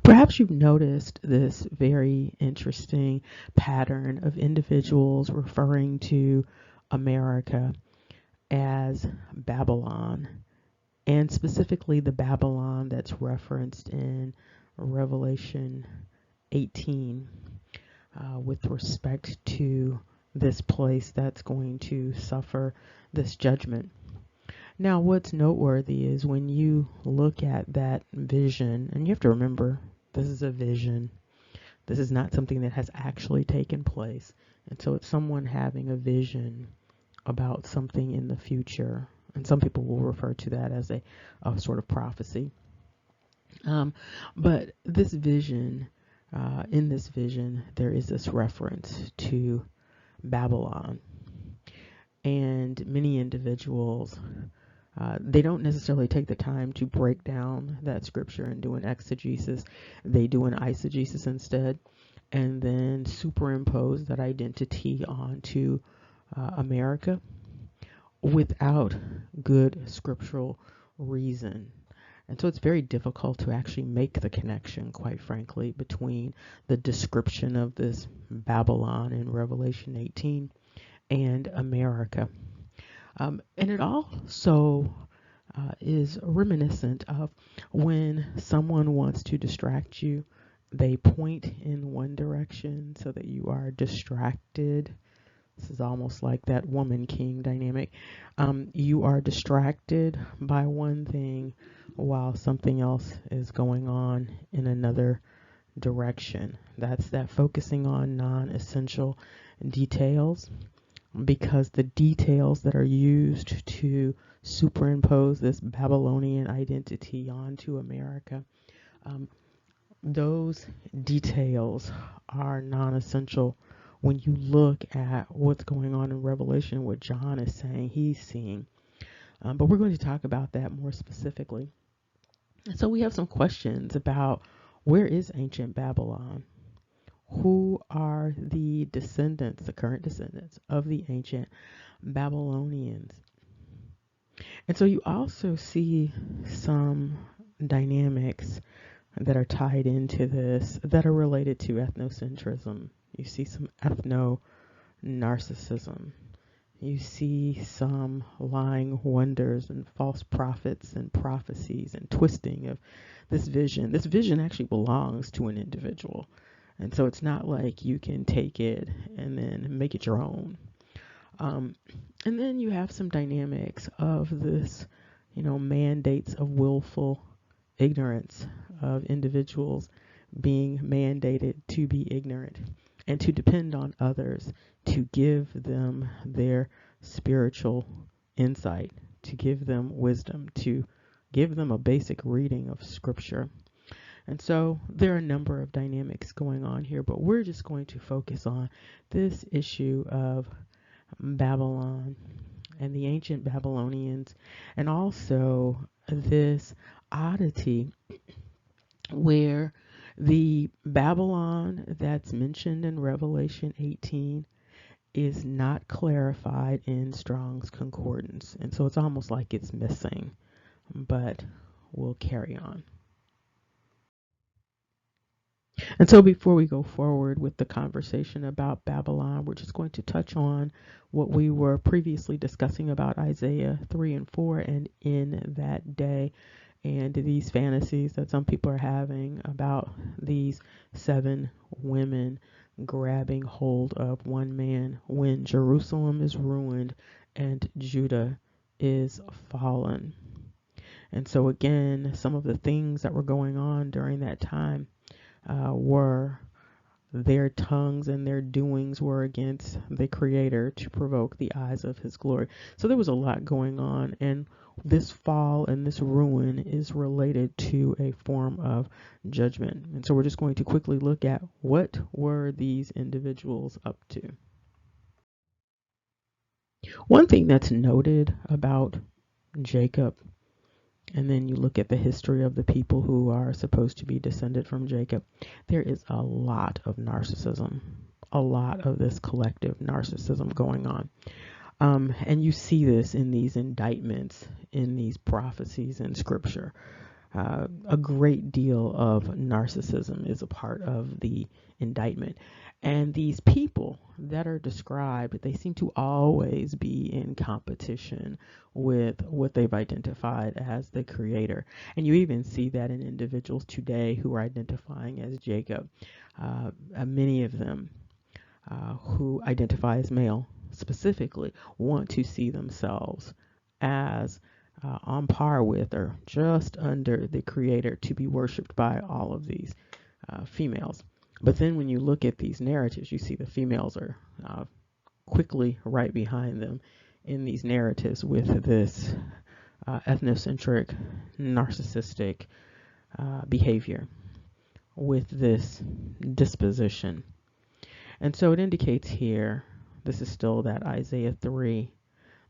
Perhaps you've noticed this very interesting pattern of individuals referring to America as Babylon, and specifically the Babylon that's referenced in Revelation 18 with respect to this place that's going to suffer this judgment. Now, what's noteworthy is when you look at that vision, and you have to remember this is a vision. This is not something that has actually taken place. And so it's someone having a vision about something in the future. And some people will refer to that as a sort of prophecy. Um, but this vision, in this vision, there is this reference to Babylon. And many individuals, they don't necessarily take the time to break down that scripture and do an exegesis. They do an eisegesis instead, and then superimpose that identity onto America without good scriptural reason. And so it's very difficult to actually make the connection, quite frankly, between the description of this Babylon in Revelation 18 and America. And it also is reminiscent of when someone wants to distract you, they point in one direction so that you are distracted. This is almost like that woman king dynamic. You are distracted by one thing while something else is going on in another direction. That's that focusing on non essential details, because the details that are used to superimpose this Babylonian identity onto America, um, those details are non essential when you look at what's going on in Revelation, what John is saying he's seeing. But we're going to talk about that more specifically. And so we have some questions about where is ancient Babylon? Who are the descendants, the current descendants of the ancient Babylonians? And so you also see some dynamics that are tied into this that are related to ethnocentrism. You see some ethno narcissism. You see some lying wonders and false prophets and prophecies and twisting of this vision. This vision actually belongs to an individual. And so it's not like you can take it and then make it your own. Um, and then you have some dynamics of this, mandates of willful ignorance of individuals being mandated to be ignorant and to depend on others to give them their spiritual insight, to give them wisdom, to give them a basic reading of scripture. And so there are a number of dynamics going on here, but we're just going to focus on this issue of Babylon and the ancient Babylonians, and also this oddity where the Babylon that's mentioned in Revelation 18 is not clarified in Strong's Concordance. And so it's almost like it's missing, but we'll carry on. And so before we go forward with the conversation about Babylon, we're just going to touch on what we were previously discussing about Isaiah 3 and 4 and in that day, and these fantasies that some people are having about these 7 women grabbing hold of one man when Jerusalem is ruined and Judah is fallen. And so again, some of the things that were going on during that time were their tongues and their doings were against the Creator to provoke the eyes of His glory. So there was a lot going on, and this fall and this ruin is related to a form of judgment. And so we're just going to quickly look at what were these individuals up to. One thing that's noted about Jacob, and then you look at the history of the people who are supposed to be descended from Jacob, there is a lot of narcissism, a lot of this collective narcissism going on. And you see this in these indictments, in these prophecies in scripture. a great deal of narcissism is a part of the indictment. And these people that are described, they seem to always be in competition with what they've identified as the creator. And you even see that in individuals today who are identifying as Jacob. Many of them who identify as male specifically want to see themselves as on par with or just under the creator, to be worshipped by all of these females. But then when you look at these narratives, you see the females are quickly right behind them in these narratives with this ethnocentric, narcissistic behavior, with this disposition. And so it indicates here, this is still that Isaiah 3,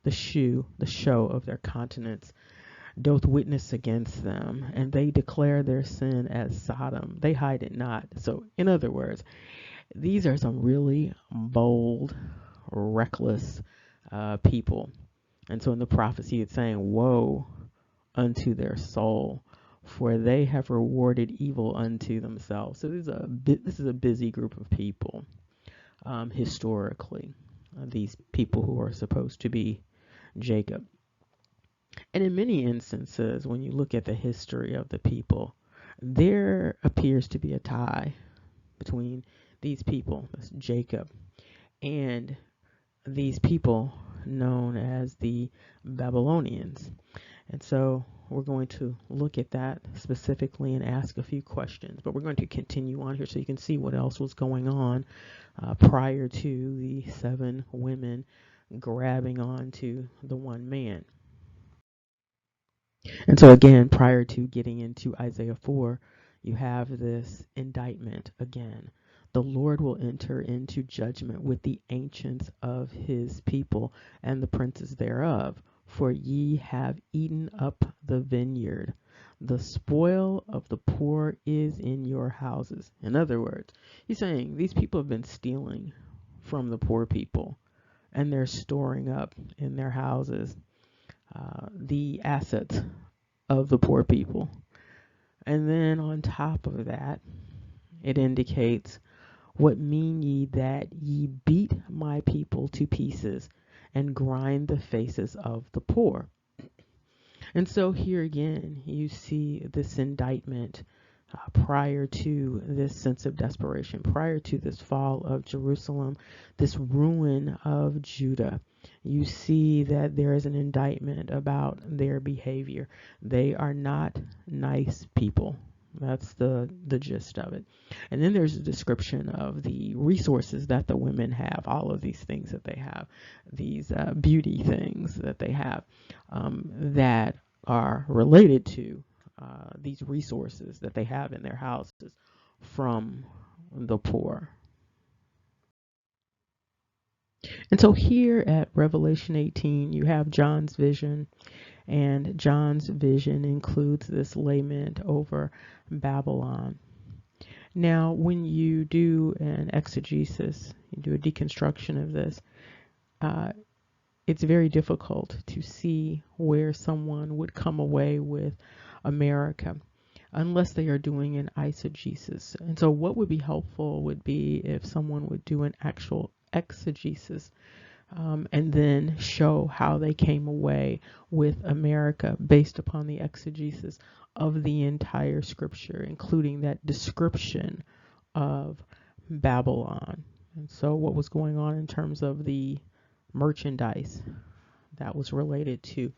the show of their countenance doth witness against them, and they declare their sin as Sodom. They hide it not. So, in other words, these are some really bold, reckless people. And so in the prophecy, it's saying, woe unto their soul, for they have rewarded evil unto themselves. So this is a busy group of people, historically, these people who are supposed to be Jacob. And in many instances, when you look at the history of the people, there appears to be a tie between these people, that's Jacob, and these people known as the Babylonians. And so we're going to look at that specifically and ask a few questions. But we're going to continue on here so you can see what else was going on prior to the 7 women grabbing on to the one man. And so again, prior to getting into Isaiah 4, you have this indictment again. The Lord will enter into judgment with the ancients of his people and the princes thereof, for ye have eaten up the vineyard. The spoil of the poor is in your houses. In other words, he's saying these people have been stealing from the poor people, and they're storing up in their houses the assets of the poor people. And then on top of that, it indicates, what mean ye that ye beat my people to pieces and grind the faces of the poor? And so here again, you see this indictment prior to this sense of desperation, prior to this fall of Jerusalem, this ruin of Judah. You see that there is an indictment about their behavior. They are not nice people. That's the gist of it. And then there's a description of the resources that the women have, all of these things that they have, these beauty things that they have that are related to these resources that they have in their houses from the poor. And so here at Revelation 18, you have John's vision, and John's vision includes this lament over Babylon. Now, when you do an exegesis, you do a deconstruction of this, it's very difficult to see where someone would come away with America unless they are doing an eisegesis. And so what would be helpful would be if someone would do an actual exegesis and then show how they came away with America based upon the exegesis of the entire scripture, including that description of Babylon. And so what was going on in terms of the merchandise that was related to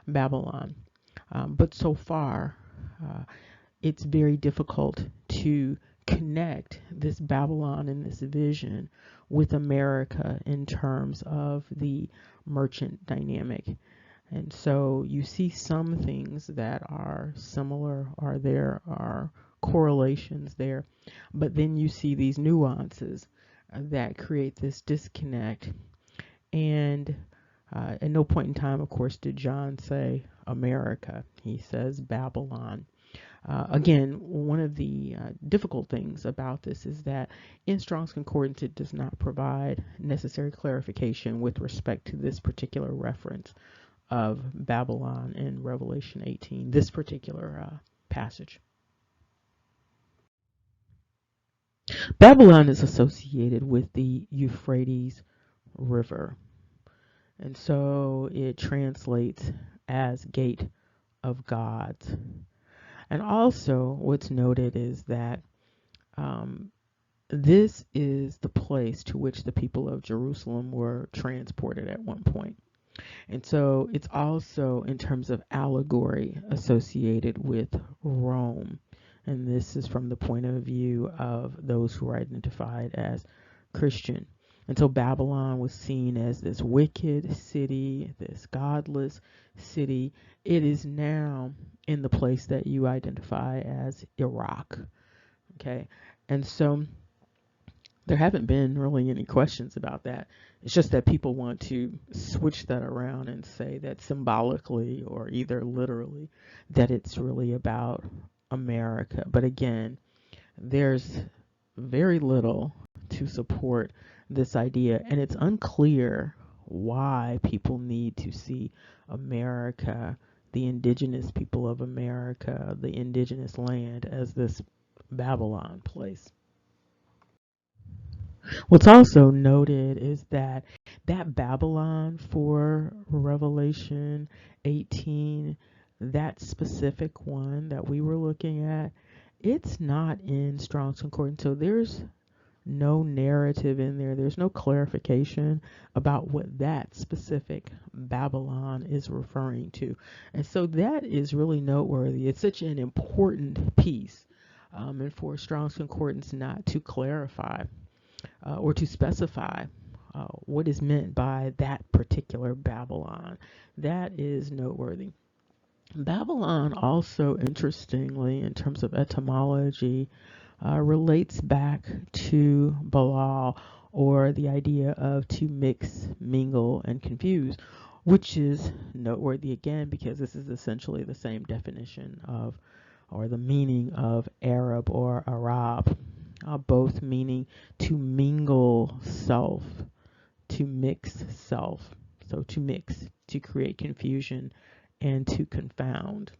Babylon. But so far, it's very difficult to connect this Babylon and this vision with America in terms of the merchant dynamic. And so you see some things that are similar, or there are correlations there, but then you see these nuances that create this disconnect. And at no point in time, of course, did John say America. He says Babylon. Again, one of the difficult things about this is that in Strong's Concordance, it does not provide necessary clarification with respect to this particular reference of Babylon in Revelation 18, this particular passage. Babylon is associated with the Euphrates River, and so it translates as gate of gods. And also, what's noted is that um, this is the place to which the people of Jerusalem were transported at one point. And so it's also, in terms of allegory, associated with Rome. And this is from the point of view of those who are identified as Christian. And so Babylon was seen as this wicked city, this godless city. It is now in the place that you identify as Iraq. Okay. And so there haven't been really any questions about that. It's just that people want to switch that around and say that symbolically or either literally that it's really about America. But again, there's very little to support this idea, and it's unclear why people need to see America, the indigenous people of America, the indigenous land, as this Babylon place. What's also noted is that Babylon for Revelation 18, that specific one that we were looking at, it's not in Strong's Concordance. So there's no narrative in there. There's no clarification about what that specific Babylon is referring to. And so that is really noteworthy. It's such an important piece. And for Strong's Concordance not to clarify or to specify what is meant by that particular Babylon. That is noteworthy. Babylon also, interestingly, in terms of etymology, relates back to Balal, or the idea of to mix, mingle, and confuse, which is noteworthy again because this is essentially the same definition of, or the meaning of Arab or Arab, both meaning to mingle self, to mix self. So to mix, to create confusion, and to confound.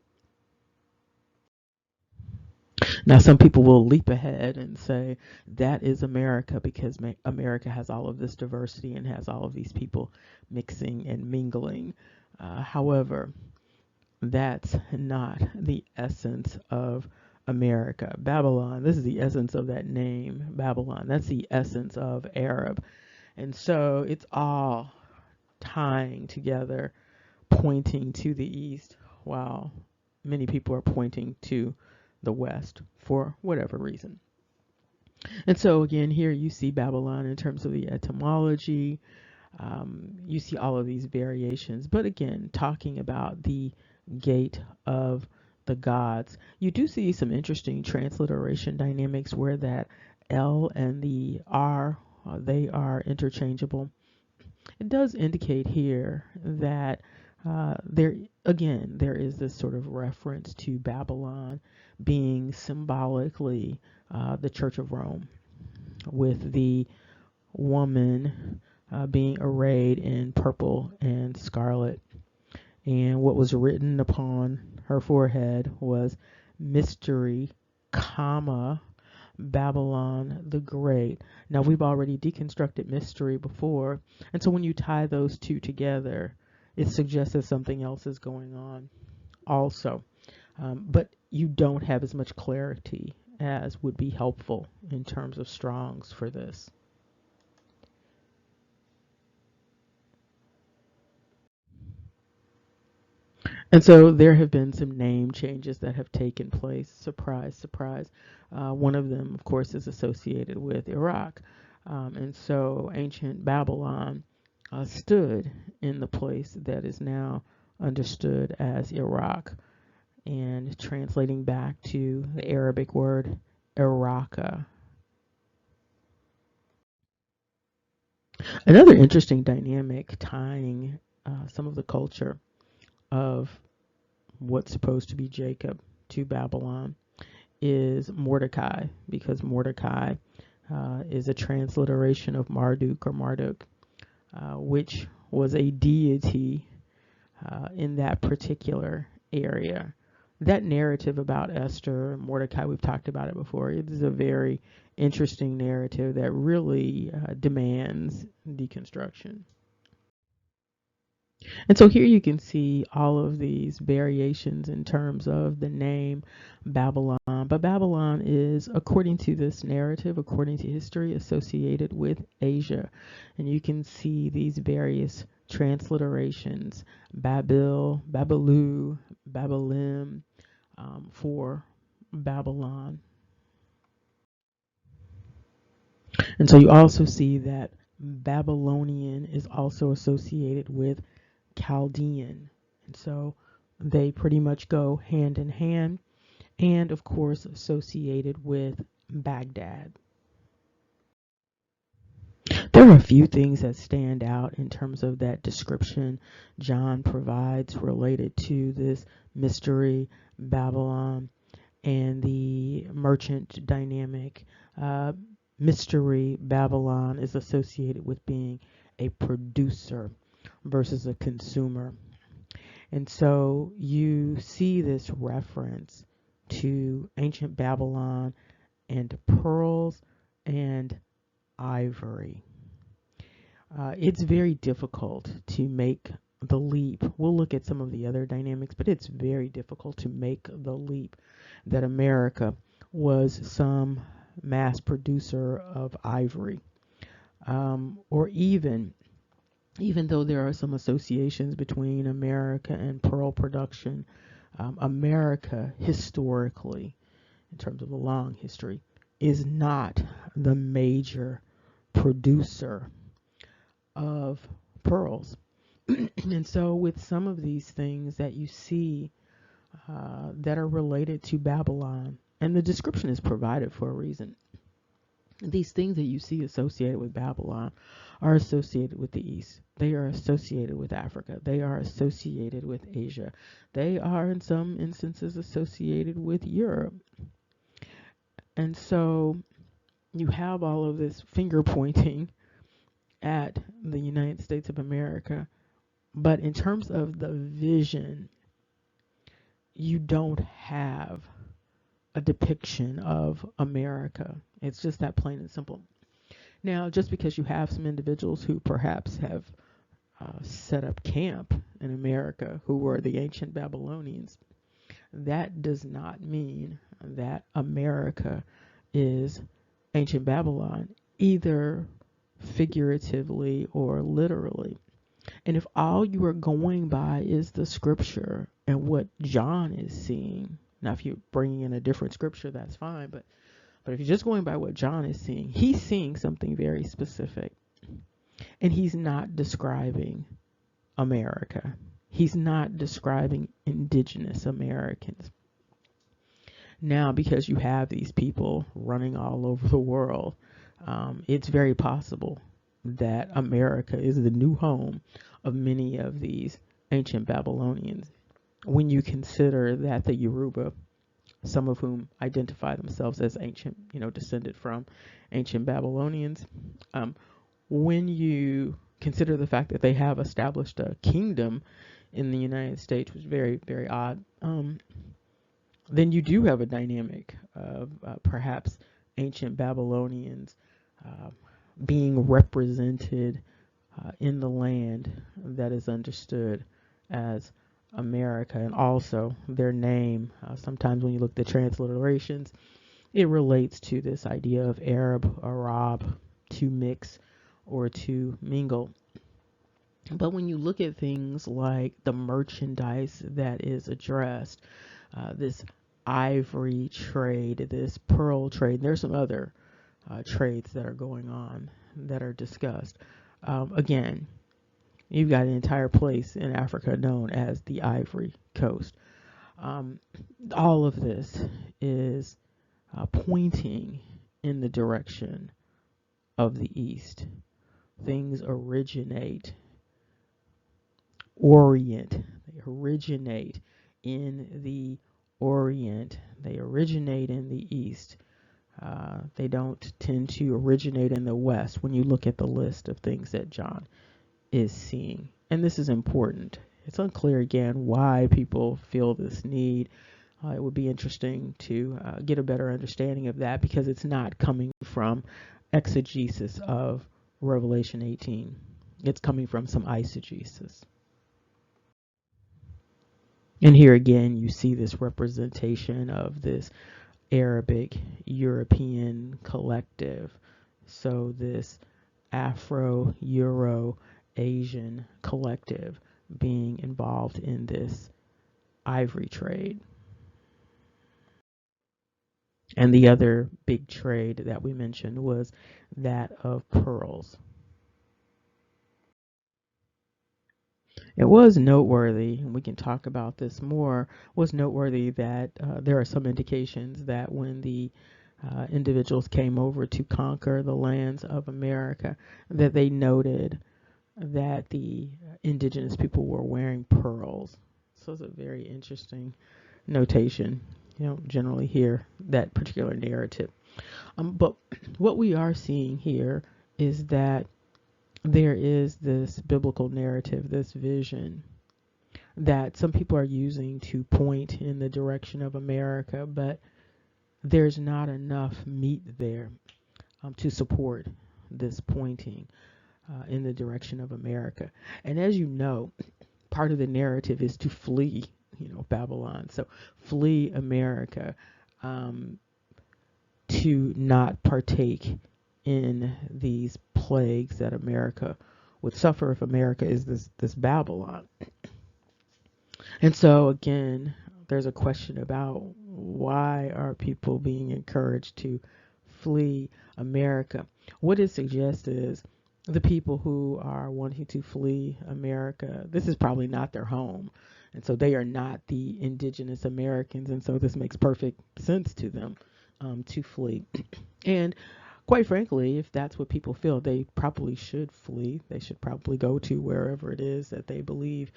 Now, some people will leap ahead and say that is America because America has all of this diversity and has all of these people mixing and mingling. However, that's not the essence of America. Babylon, this is the essence of that name, Babylon. That's the essence of Arab. And so it's all tying together, pointing to the east, while many people are pointing to the west for whatever reason. And so again, here you see Babylon in terms of the etymology. You see all of these variations. But again, talking about the gate of the gods, you do see some interesting transliteration dynamics where that L and the R, they are interchangeable. It does indicate here that there is this sort of reference to Babylon being symbolically the Church of Rome, with the woman being arrayed in purple and scarlet. And what was written upon her forehead was mystery, comma, Babylon the Great. Now, we've already deconstructed mystery before, and so when you tie those two together, it suggests that something else is going on also. But you don't have as much clarity as would be helpful in terms of Strong's for this. And so there have been some name changes that have taken place. Surprise, surprise. One of them, of course, is associated with Iraq. And so ancient Babylon stood in the place that is now understood as Iraq, and translating back to the Arabic word Iraka. Another interesting dynamic tying some of the culture of what's supposed to be Jacob to Babylon is Mordecai, because Mordecai is a transliteration of Marduk or Marduk, which was a deity in that particular area. that narrative about Esther and Mordecai, we've talked about it before. It is a very interesting narrative that really demands deconstruction. And so here you can see all of these variations in terms of the name Babylon. But Babylon is, according to this narrative, according to history, associated with Asia. And you can see these various transliterations: Babil, Babalu, Babalim, for Babylon. And so you also see that Babylonian is also associated with Chaldean. And so they pretty much go hand in hand, and of course associated with Baghdad. There are a few things that stand out in terms of that description John provides related to this mystery Babylon and the merchant dynamic. Uh, Mystery Babylon is associated with being a producer versus a consumer. And so you see this reference to ancient Babylon and pearls and ivory. It's very difficult to make the leap. We'll look at some of the other dynamics, but it's very difficult to make the leap that America was some mass producer of ivory, or even though there are some associations between America and pearl production, America historically, in terms of a long history, is not the major producer of pearls. And so, with some of these things that you see that are related to Babylon, and the description is provided for a reason, these things that you see associated with Babylon are associated with the East. They are associated with Africa. They are associated with Asia. They are, in some instances, associated with Europe. And so you have all of this finger pointing at the United States of America. But in terms of the vision, you don't have a depiction of America. It's just that plain and simple. Now, just because you have some individuals who perhaps have set up camp in America who were the ancient Babylonians, that does not mean that America is ancient Babylon, either figuratively or literally. And if all you are going by is the scripture and what John is seeing, now if you're bringing in a different scripture, that's fine, but if you're just going by what John is seeing, he's seeing something very specific. And he's not describing America. He's not describing indigenous Americans. Now, because you have these people running all over the world, it's very possible that America is the new home of many of these ancient Babylonians. When you consider that the Yoruba, some of whom identify themselves as ancient, descended from ancient Babylonians, when you consider the fact that they have established a kingdom in the United States, which is very, very odd, then you do have a dynamic of perhaps ancient Babylonians uh, being represented in the land that is understood as America. And also their name, sometimes when you look at the transliterations, it relates to this idea of Arab, to mix or to mingle. But when you look at things like the merchandise that is addressed, this ivory trade, this pearl trade, there's some other trades that are going on that are discussed. Again, you've got an entire place in Africa known as the Ivory Coast. All of this is pointing in the direction of the East. Things they originate in the Orient, they originate in the East. They don't tend to originate in the West when you look at the list of things that John is seeing. And this is important. It's unclear again why people feel this need It would be interesting to get a better understanding of that, because it's not coming from exegesis of Revelation 18. It's coming from some eisegesis. And here again, you see this representation of this Arabic European collective. So this Afro Euro Asian collective being involved in this ivory trade. And the other big trade that we mentioned was that of pearls. It was noteworthy, and we can talk about this more, was noteworthy that there are some indications that when the individuals came over to conquer the lands of America, that they noted that the indigenous people were wearing pearls. So it's a very interesting notation. You don't generally hear that particular narrative. But what we are seeing here is that there is this biblical narrative, this vision that some people are using to point in the direction of America, but there's not enough meat there to support this pointing in the direction of America. And as you know, part of the narrative is to flee, Babylon. So flee America, to not partake in these plagues that America would suffer if America is this Babylon. And so again, there's a question about why are people being encouraged to flee America. What it suggests is the people who are wanting to flee America, this is probably not their home. And so they are not the indigenous Americans. And so this makes perfect sense to them to flee. And quite frankly, if that's what people feel, they probably should flee. They should probably go to wherever it is that they believe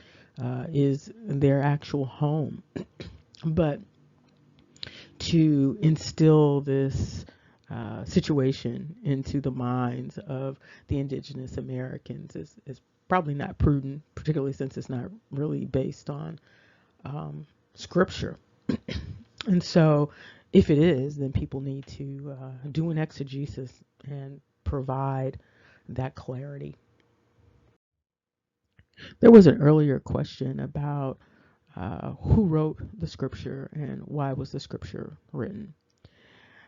is their actual home. But to instill this situation into the minds of the indigenous Americans is probably not prudent, particularly since it's not really based on scripture. And so if it is, then people need to do an exegesis and provide that clarity. There was an earlier question about who wrote the scripture and why was the scripture written.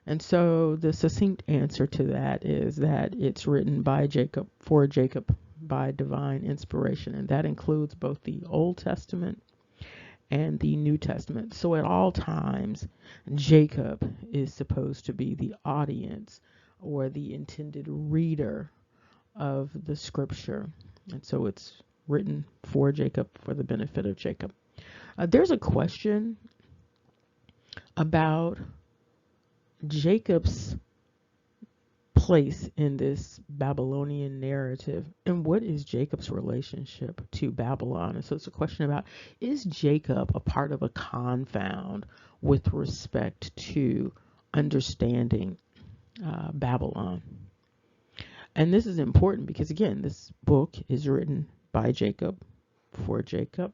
And so the succinct answer to that is that it's written by Jacob, for Jacob, by divine inspiration. And that includes both the Old Testament and the New Testament. So at all times, Jacob is supposed to be the audience or the intended reader of the scripture. And so it's written for Jacob, for the benefit of Jacob. There's a question about Jacob's place in this Babylonian narrative, and what is Jacob's relationship to Babylon? And so it's a question about, is Jacob a part of a confound with respect to understanding Babylon? And this is important because, again, this book is written by Jacob, for Jacob,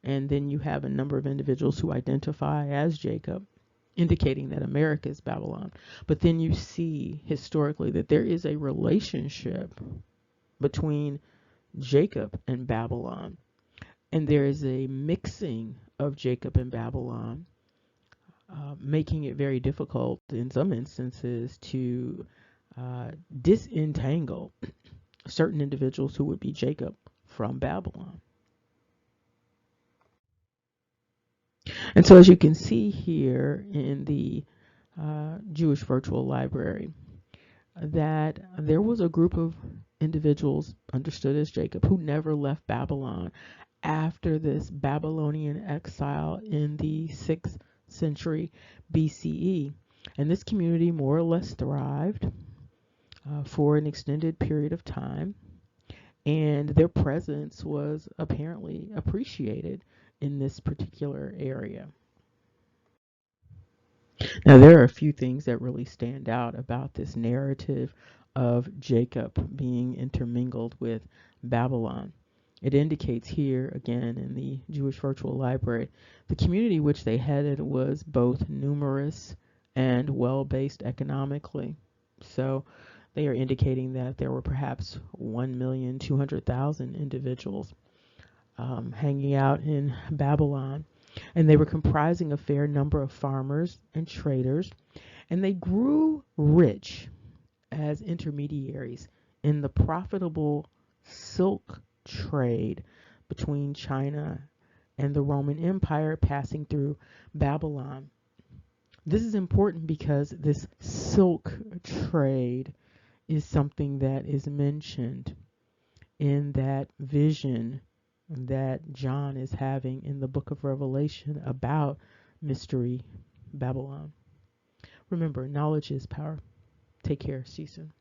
and then you have a number of individuals who identify as Jacob, indicating that America is Babylon. But then you see historically that there is a relationship between Jacob and Babylon. And there is a mixing of Jacob and Babylon, making it very difficult in some instances to disentangle certain individuals who would be Jacob from Babylon. And so as you can see here in the Jewish Virtual Library, that there was a group of individuals understood as Jacob who never left Babylon after this Babylonian exile in the 6th century BCE. And this community more or less thrived for an extended period of time, and their presence was apparently appreciated in this particular area. Now, there are a few things that really stand out about this narrative of Jacob being intermingled with Babylon. It indicates here, again, in the Jewish Virtual Library, the community which they headed was both numerous and well-based economically. So they are indicating that there were perhaps 1,200,000 individuals hanging out in Babylon. And they were comprising a fair number of farmers and traders, and they grew rich as intermediaries in the profitable silk trade between China and the Roman Empire passing through Babylon. This is important because this silk trade is something that is mentioned in that vision that John is having in the book of Revelation about Mystery Babylon. Remember, knowledge is power. Take care. See you soon.